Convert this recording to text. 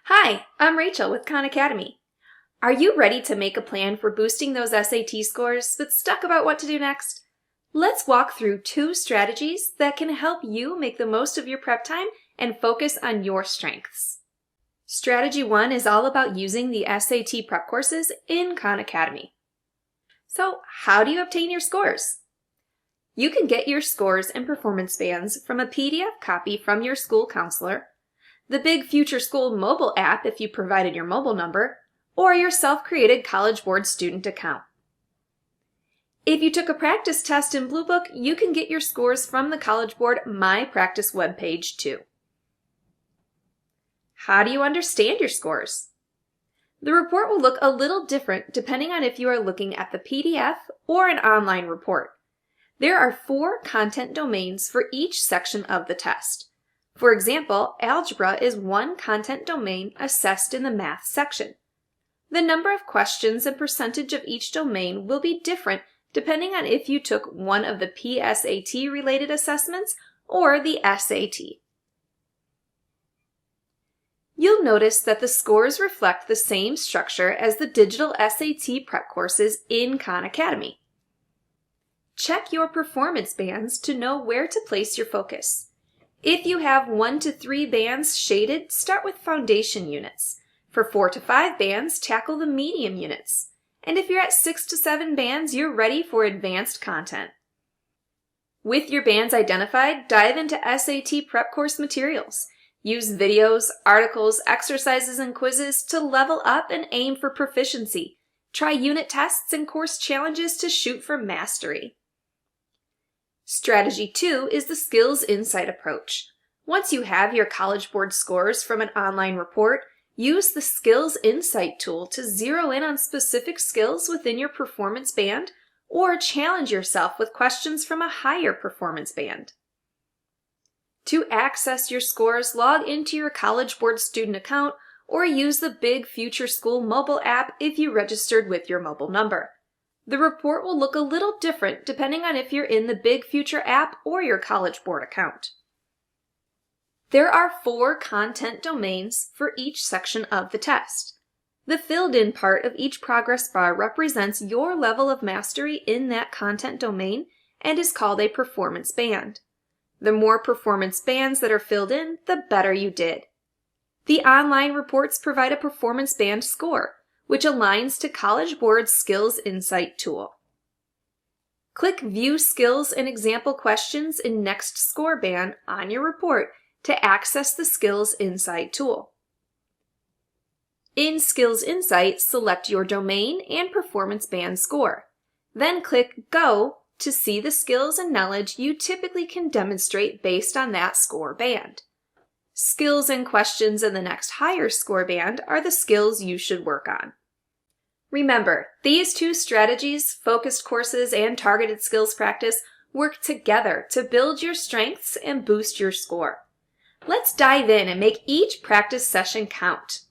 Hi, I'm Rachel with Khan Academy. Are you ready to make a plan for boosting those SAT scores but stuck about what to do next? Let's walk through 2 strategies that can help you make the most of your prep time and focus on your strengths. Strategy 1 is all about using the SAT prep courses in Khan Academy. So, how do you obtain your scores? You can get your scores and performance bands from a PDF copy from your school counselor, the Big Future School mobile app if you provided your mobile number, or your self-created College Board student account. If you took a practice test in Blue Book, you can get your scores from the College Board My Practice webpage too. How do you understand your scores? The report will look a little different depending on if you are looking at the PDF or an online report. There are 4 content domains for each section of the test. For example, algebra is one content domain assessed in the math section. The number of questions and percentage of each domain will be different depending on if you took one of the PSAT-related assessments or the SAT. You'll notice that the scores reflect the same structure as the digital SAT prep courses in Khan Academy. Check your performance bands to know where to place your focus. If you have 1 to 3 bands shaded, start with foundation units. For 4 to 5 bands, tackle the medium units. And if you're at 6 to 7 bands, you're ready for advanced content. With your bands identified, dive into SAT prep course materials. Use videos, articles, exercises, and quizzes to level up and aim for proficiency. Try unit tests and course challenges to shoot for mastery. Strategy 2 is the Skills Insight approach. Once you have your College Board scores from an online report, use the Skills Insight tool to zero in on specific skills within your performance band or challenge yourself with questions from a higher performance band. To access your scores, log into your College Board student account or use the Big Future School mobile app if you registered with your mobile number. The report will look a little different depending on if you're in the Big Future app or your College Board account. There are 4 content domains for each section of the test. The filled-in part of each progress bar represents your level of mastery in that content domain and is called a performance band. The more performance bands that are filled in, the better you did. The online reports provide a performance band score, which aligns to College Board's Skills Insight tool. Click View Skills and Example Questions in Next Score Band on your report to access the Skills Insight tool. In Skills Insight, select your domain and performance band score. Then click Go to see the skills and knowledge you typically can demonstrate based on that score band. Skills and questions in the next higher score band are the skills you should work on. Remember, these 2 strategies, focused courses and targeted skills practice, work together to build your strengths and boost your score. Let's dive in and make each practice session count.